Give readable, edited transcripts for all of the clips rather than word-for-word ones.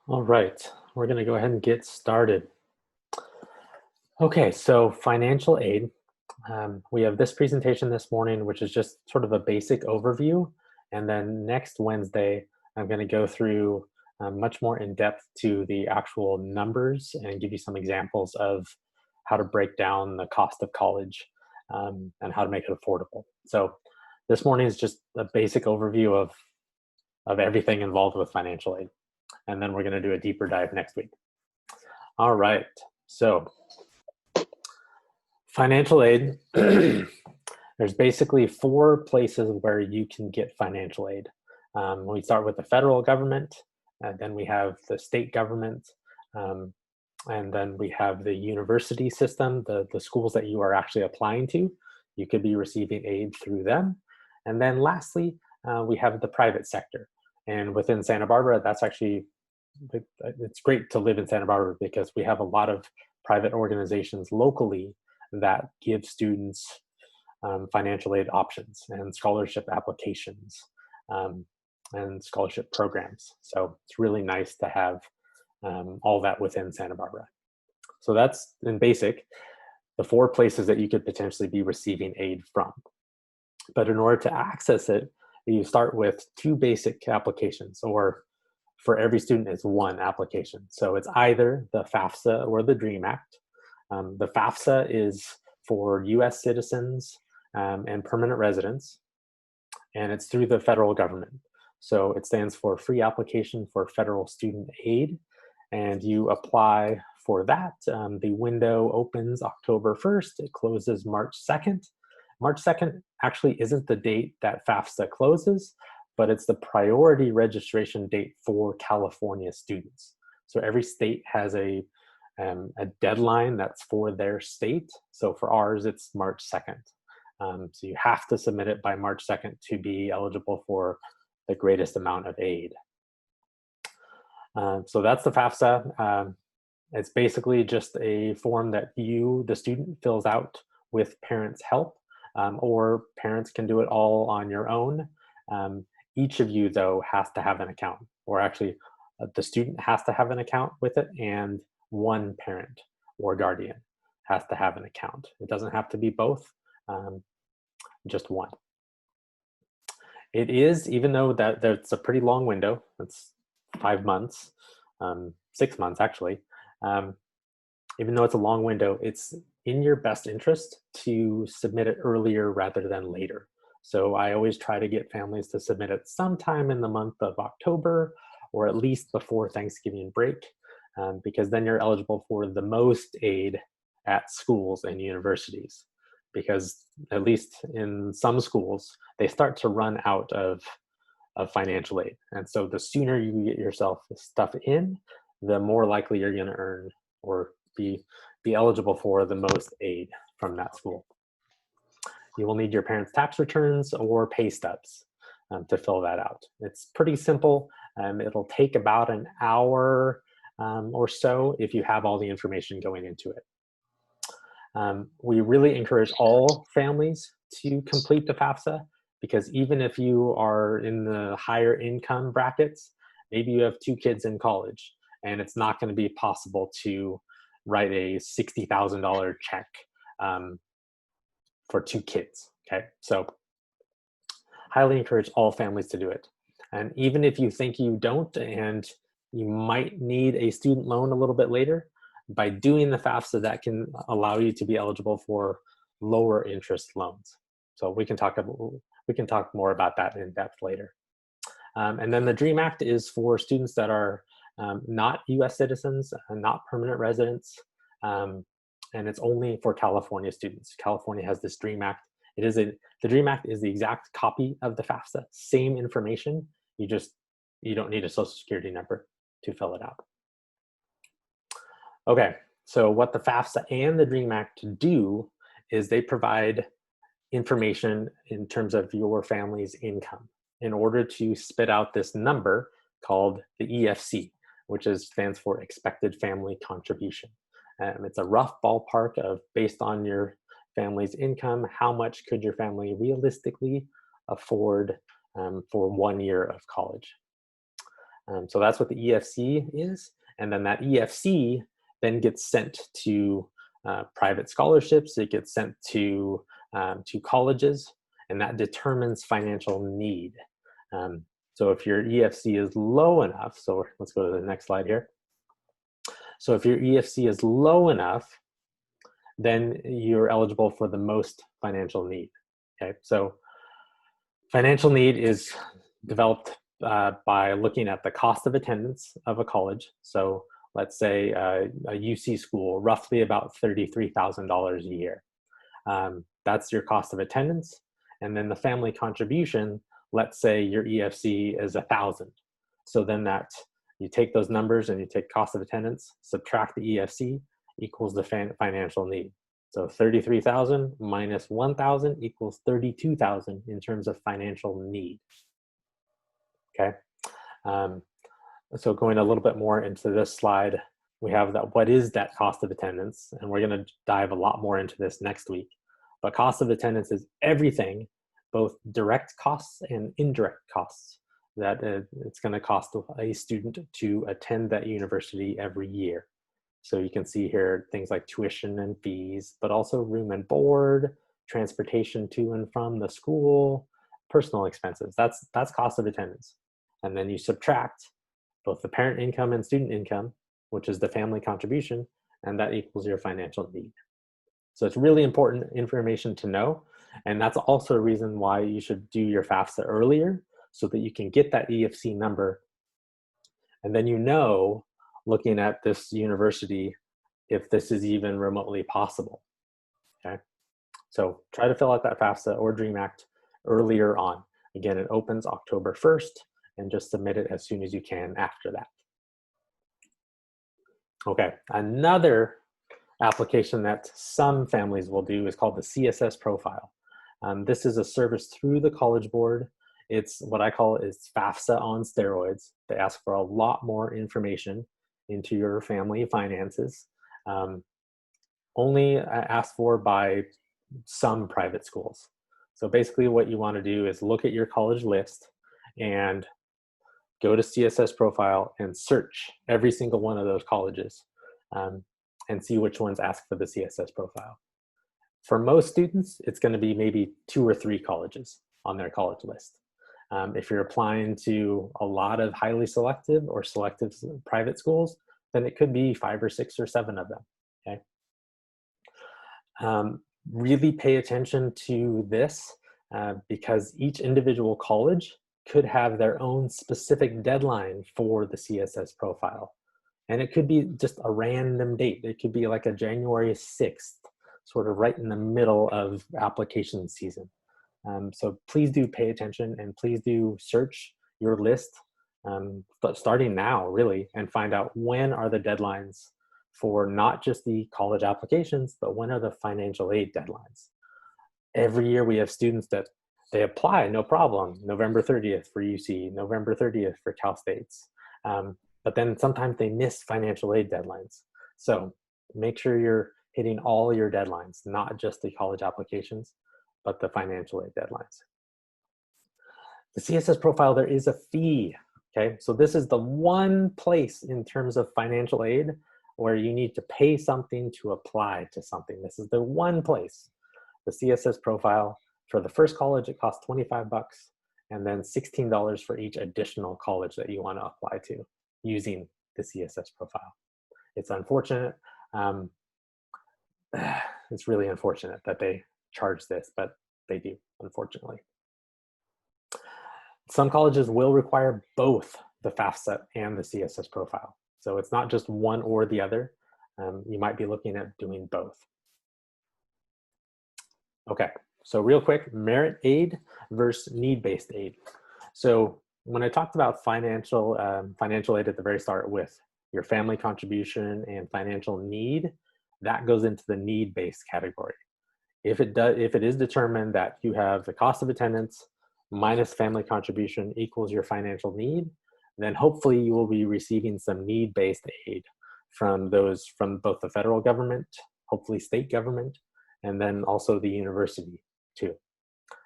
All right, we're going to go ahead and get started. Okay, so financial aid. We have this presentation this morning, which is just sort of a basic overview. And then next Wednesday, I'm going to go through much more in depth to the actual numbers and give you some examples of how to break down the cost of college and how to make it affordable. So this morning is just a basic overview of everything involved with financial aid. And then we're going to do a deeper dive next week. All right, so financial aid. There's basically four places where you can get financial aid. We start with the federal government, and then we have the state government, um, and then we have the university system, the schools that you are actually applying to. You could be receiving aid through them. And then lastly, we have the private sector. And within Santa Barbara, that's actually, it's great to live in Santa Barbara because we have a lot of private organizations locally that give students financial aid options and scholarship applications um, and scholarship programs. So it's really nice to have all that within Santa Barbara. So that's in basic the four places that you could potentially be receiving aid from. But in order to access it, you start with two basic applications, or for every student, it's one application. So it's either the FAFSA or the DREAM Act. The FAFSA is for US citizens and permanent residents, and it's through the federal government. So it stands for Free Application for Federal Student Aid, and you apply for that. The window opens October 1st, it closes March 2nd. March 2nd actually isn't the date that FAFSA closes, but it's the priority registration date for California students. So every state has a deadline that's for their state. So for ours, it's March 2nd. So you have to submit it by March 2nd to be eligible for the greatest amount of aid. So that's the FAFSA. It's basically just a form that you, the student, fills out with parents' help, or parents can do it all on your own. Each of you, though, has to have an account, or actually, the student has to have an account with it, and one parent or guardian has to have an account. It doesn't have to be both, just one. It is, even though that's a pretty long window, it's 5 months, 6 months actually, um, even though it's a long window, it's in your best interest to submit it earlier rather than later. So I always try to get families to submit it sometime in the month of October, or at least before Thanksgiving break, because then you're eligible for the most aid at schools and universities. Because at least in some schools, they start to run out of financial aid. And so the sooner you get yourself stuff in, the more likely you're going to earn or be eligible for the most aid from that school. You will need your parents' tax returns or pay stubs to fill that out. It's pretty simple. It'll take about an hour or so if you have all the information going into it. We really encourage all families to complete the FAFSA, because even if you are in the higher income brackets, maybe you have two kids in college and it's not going to be possible to write a $60,000 check for two kids. Okay, so highly encourage all families to do it. And even if you think you don't and you might need a student loan a little bit later, by doing the FAFSA, that can allow you to be eligible for lower interest loans. So we can talk more about that in depth later. And then the DREAM Act is for students that are not US citizens, not permanent residents, and it's only for California students. California has this DREAM Act. The DREAM Act is the exact copy of the FAFSA, same information. You don't need a social security number to fill it out. Okay, so what the FAFSA and the DREAM Act do is they provide information in terms of your family's income in order to spit out this number called the EFC, which stands for Expected Family Contribution. It's a rough ballpark of, based on your family's income, how much could your family realistically afford for 1 year of college. So that's what the EFC is. And then that EFC then gets sent to private scholarships. It gets sent to colleges, and that determines financial need. So if your EFC is low enough, so let's go to the next slide here. So if your EFC is low enough, then you're eligible for the most financial need. Okay, so financial need is developed by looking at the cost of attendance of a college. So let's say a UC school, roughly about $33,000 a year. That's your cost of attendance. And then the family contribution, let's say your EFC is 1,000. So then that you take those numbers and you take cost of attendance, subtract the EFC, equals the financial need. So 33,000 minus 1,000 equals 32,000 in terms of financial need. Okay. So going a little bit more into this slide, we have that what is that cost of attendance, and we're going to dive a lot more into this next week. But cost of attendance is everything, both direct costs and indirect costs that it's going to cost a student to attend that university every year. So you can see here things like tuition and fees, but also room and board, transportation to and from the school, personal expenses. That's cost of attendance. And then you subtract both the parent income and student income, which is the family contribution, and that equals your financial need. So it's really important information to know. And that's also a reason why you should do your FAFSA earlier, so that you can get that EFC number. And then you know, looking at this university, if this is even remotely possible. Okay, so try to fill out that FAFSA or DREAM Act earlier on. Again, it opens October 1st, and just submit it as soon as you can after that. Okay, another application that some families will do is called the CSS profile. This is a service through the College Board. It's what I call is FAFSA on steroids. They ask for a lot more information into your family finances, only asked for by some private schools. So basically what you want to do is look at your college list and go to CSS profile and search every single one of those colleges and see which ones ask for the CSS profile. For most students, it's going to be maybe 2 or 3 colleges on their college list. If you're applying to a lot of highly selective or selective private schools, then it could be 5 or 6 or 7 of them. Okay. Really pay attention to this because each individual college could have their own specific deadline for the CSS profile. And it could be just a random date. It could be like a January 6th, sort of right in the middle of application season. So please do pay attention, and please do search your list starting now, really, and find out when are the deadlines for not just the college applications, but when are the financial aid deadlines. Every year we have students that they apply, no problem, November 30th for UC, November 30th for Cal States. But then sometimes they miss financial aid deadlines. So make sure you're hitting all your deadlines, not just the college applications, but the financial aid deadlines. The CSS profile, there is a fee, okay? So this is the one place in terms of financial aid where you need to pay something to apply to something. This is the one place. The CSS profile, for the first college, it costs 25 bucks, and then $16 for each additional college that you want to apply to using the CSS profile. It's unfortunate. It's really unfortunate that they charge this, but they do, unfortunately. Some colleges will require both the FAFSA and the CSS profile. So it's not just one or the other. You might be looking at doing both. Okay, so real quick, merit aid versus need-based aid. So when I talked about financial aid at the very start with your family contribution and financial need, that goes into the need-based category. If it is determined that you have the cost of attendance minus family contribution equals your financial need, then hopefully you will be receiving some need-based aid from both the federal government, hopefully state government, and then also the university too.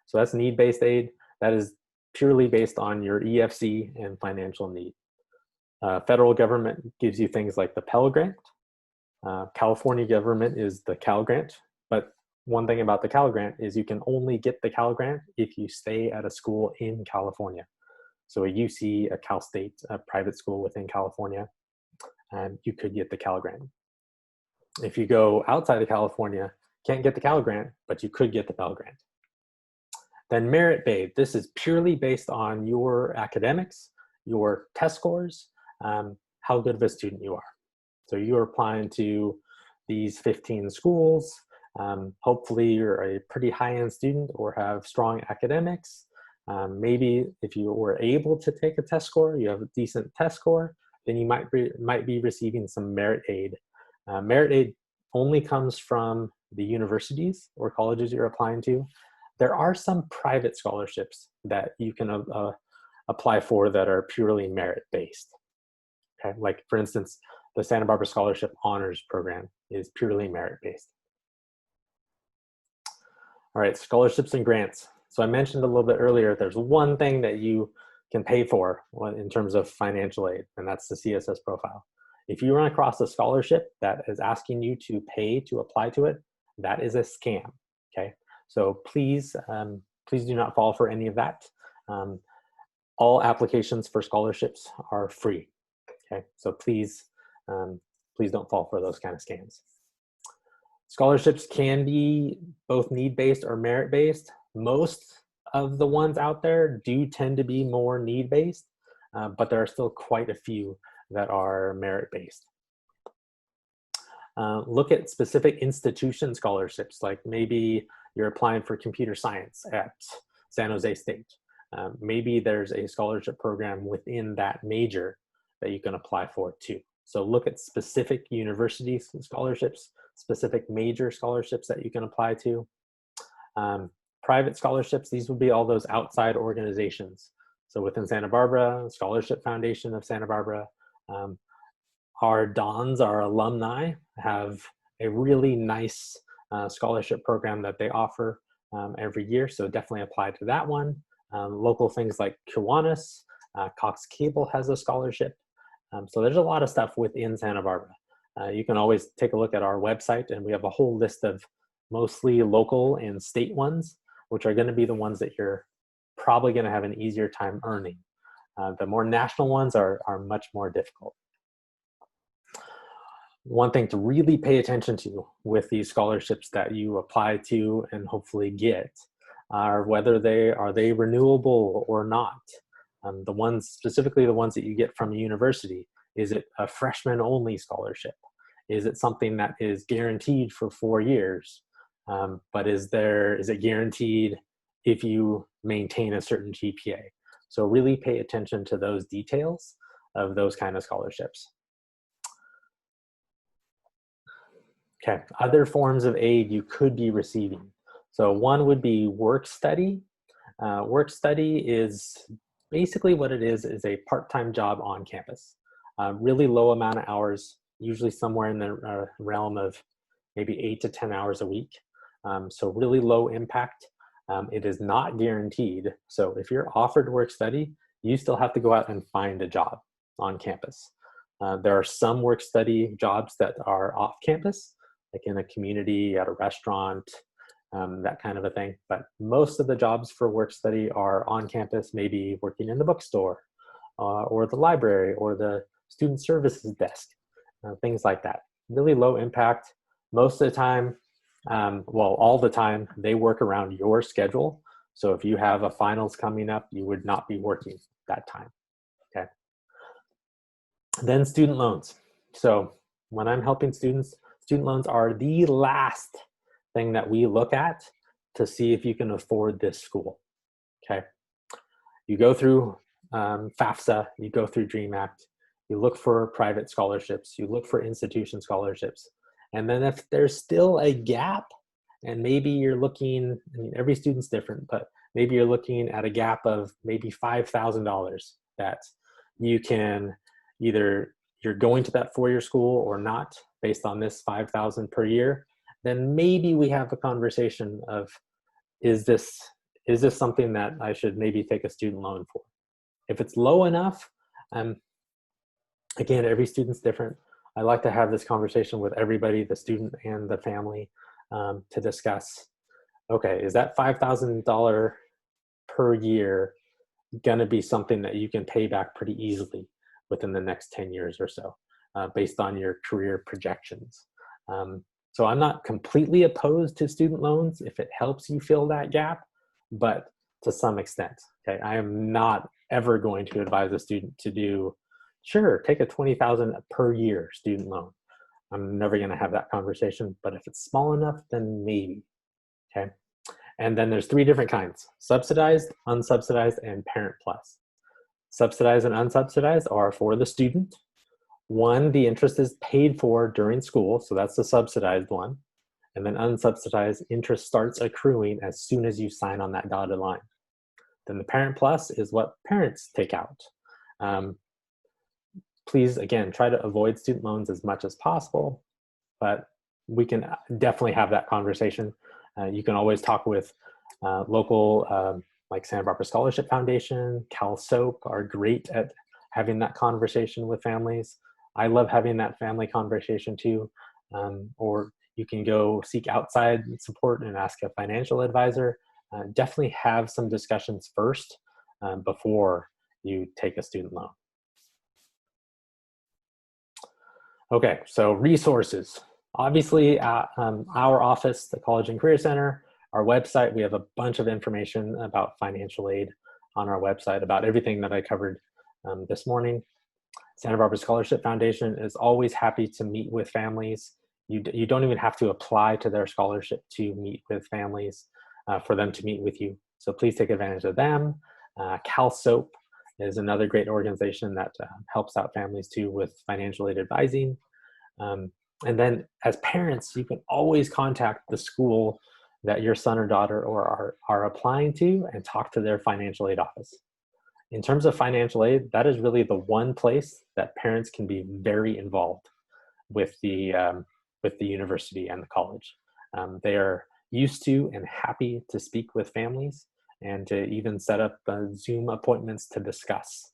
So that's need-based aid. That is purely based on your EFC and financial need. Federal government gives you things like the Pell Grant. California government is the Cal Grant, but one thing about the Cal Grant is you can only get the Cal Grant if you stay at a school in California. So a UC, a Cal State, a private school within California, you could get the Cal Grant. If you go outside of California, can't get the Cal Grant, but you could get the Pell Grant. Then merit-based, this is purely based on your academics, your test scores, how good of a student you are. So you're applying to these 15 schools. Hopefully you're a pretty high-end student or have strong academics. Maybe if you were able to take a test score, you have a decent test score, then you might be receiving some merit aid. Merit aid only comes from the universities or colleges you're applying to. There are some private scholarships that you can apply for that are purely merit-based. Okay, like for instance, the Santa Barbara Scholarship Honors Program is purely merit-based. All right, scholarships and grants. So I mentioned a little bit earlier, there's one thing that you can pay for in terms of financial aid, and that's the CSS profile. If you run across a scholarship that is asking you to pay to apply to it, that is a scam, okay? So please, please do not fall for any of that. All applications for scholarships are free, okay? So please, please don't fall for those kind of scams. Scholarships can be both need-based or merit-based. Most of the ones out there do tend to be more need-based, but there are still quite a few that are merit-based. Look at specific institution scholarships, like maybe you're applying for computer science at San Jose State. Maybe there's a scholarship program within that major that you can apply for too. So look at specific university scholarships, specific major scholarships that you can apply to. Private scholarships, these would be all those outside organizations. So within Santa Barbara, Scholarship Foundation of Santa Barbara, our Dons, our alumni, have a really nice scholarship program that they offer every year. So definitely apply to that one. Local things like Kiwanis, Cox Cable has a scholarship. So there's a lot of stuff within Santa Barbara. You can always take a look at our website, and we have a whole list of mostly local and state ones, which are going to be the ones that you're probably going to have an easier time earning. The more national ones are much more difficult. One thing to really pay attention to with these scholarships that you apply to and hopefully get are whether they are renewable or not. The ones, specifically the ones that you get from a university, is it a freshman only scholarship? Is it something that is guaranteed for 4 years? But is it guaranteed if you maintain a certain GPA? So really pay attention to those details of those kind of scholarships. Okay, other forms of aid you could be receiving. So one would be work study. Work study is basically what it is a part-time job on campus. Really low amount of hours, usually somewhere in the realm of maybe 8 to 10 hours a week. So really low impact. It is not guaranteed. So if you're offered work study, you still have to go out and find a job on campus. There are some work study jobs that are off campus, like in a community, at a restaurant, that kind of a thing. But most of the jobs for work study are on campus, maybe working in the bookstore or the library or the student services desk, things like that. Really low impact. Most of the time, well, all the time, they work around your schedule. So if you have a finals coming up, you would not be working that time, okay? Then student loans. So when I'm helping students, student loans are the last thing that we look at to see if you can afford this school, okay? You go through FAFSA, you go through DREAM Act, you look for private scholarships, you look for institution scholarships. And then if there's still a gap, and maybe you're looking, I mean, every student's different, but maybe you're looking at a gap of maybe $5,000 that you can either, you're going to that 4-year school or not, based on this $5,000 per year, then maybe we have a conversation of, is this something that I should maybe take a student loan for? If it's low enough, Again, every student's different. I like to have this conversation with everybody, the student and the family, to discuss, okay, is that $5,000 per year going to be something that you can pay back pretty easily within the next 10 years or so, based on your career projections? So I'm not completely opposed to student loans if it helps you fill that gap, but to some extent. Okay, I am not ever going to advise a student to do, sure, take a $20,000 per year student loan. I'm never going to have that conversation, but if it's small enough, then maybe. Okay. And then there's three different kinds: subsidized, unsubsidized, and Parent Plus. Subsidized and unsubsidized are for the student. One, the interest is paid for during school, so that's the subsidized one. And then unsubsidized, interest starts accruing as soon as you sign on that dotted line. Then the Parent Plus is what parents take out. Please, again, try to avoid student loans as much as possible, but we can definitely have that conversation. You can always talk with local, like Santa Barbara Scholarship Foundation, Cal SOAP are great at having that conversation with families. I love having that family conversation too. Or you can go seek outside support and ask a financial advisor. Definitely have some discussions first before you take a student loan. Okay, so resources. Obviously, our office, the College and Career Center, our website, we have a bunch of information about financial aid on our website, about everything that I covered this morning. Santa Barbara Scholarship Foundation is always happy to meet with families. You don't even have to apply to their scholarship to meet with families, for them to meet with you. So please take advantage of them. Cal SOAP is another great organization that helps out families too with financial aid advising. And then as parents, you can always contact the school that your son or daughter are applying to and talk to their financial aid office. In terms of financial aid, that is really the one place that parents can be very involved with the university and the college. They are used to and happy to speak with families and to even set up Zoom appointments to discuss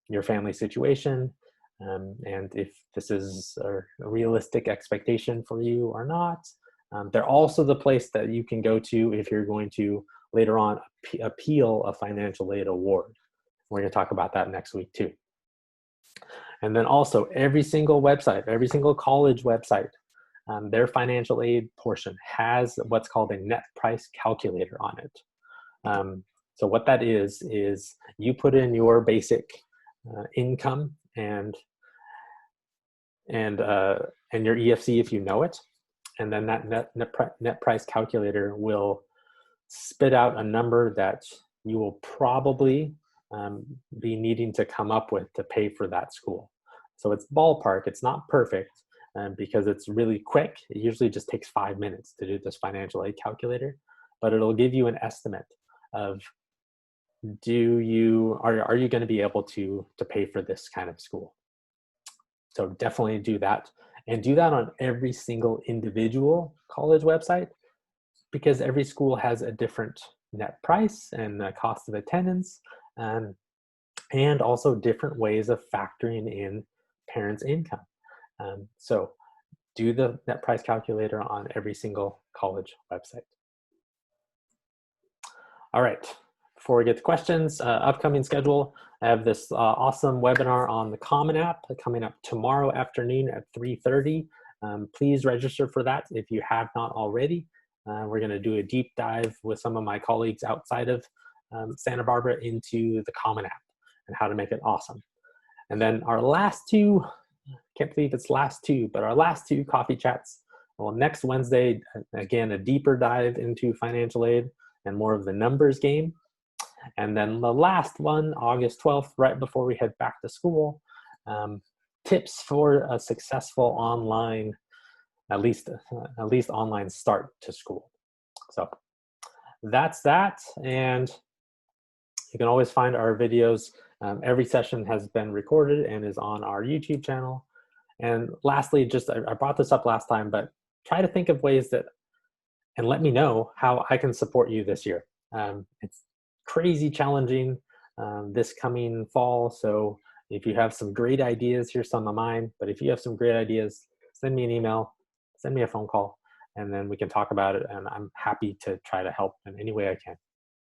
your family situation, and if this is a realistic expectation for you or not. They're also the place that you can go to if you're going to later on appeal a financial aid award. We're going to talk about that next week too. And then also every single website, every single college website, their financial aid portion has what's called a net price calculator on it. So what that is you put in your basic income and your EFC if you know it, and then that net price calculator will spit out a number that you will probably be needing to come up with to pay for that school. So it's ballpark, it's not perfect, because it's really quick. It usually just takes 5 minutes to do this financial aid calculator, but it'll give you an estimate of are you going to be able to pay for this kind of school. So definitely do that, and do that on every single individual college website, because every school has a different net price and the cost of attendance, and also different ways of factoring in parents' income. So do the net price calculator on every single college website. All right, before we get to questions, upcoming schedule, I have this awesome webinar on the Common App coming up tomorrow afternoon at 3:30. Please register for that if you have not already. We're going to do a deep dive with some of my colleagues outside of Santa Barbara into the Common App and how to make it awesome. And then our last two, can't believe it's last two, but our last two coffee chats, well, next Wednesday, again, a deeper dive into financial aid and more of the numbers game. And then the last one, August 12th, right before we head back to school, tips for a successful online, at least online start to school. So that's that. And you can always find our videos. Every session has been recorded and is on our YouTube channel. And lastly, I brought this up last time, but try to think of ways and let me know how I can support you this year. It's crazy challenging this coming fall. So If you have some great ideas, here's some of mine. But if you have some great ideas, send me an email, send me a phone call, and then we can talk about it. And I'm happy to try to help in any way I can.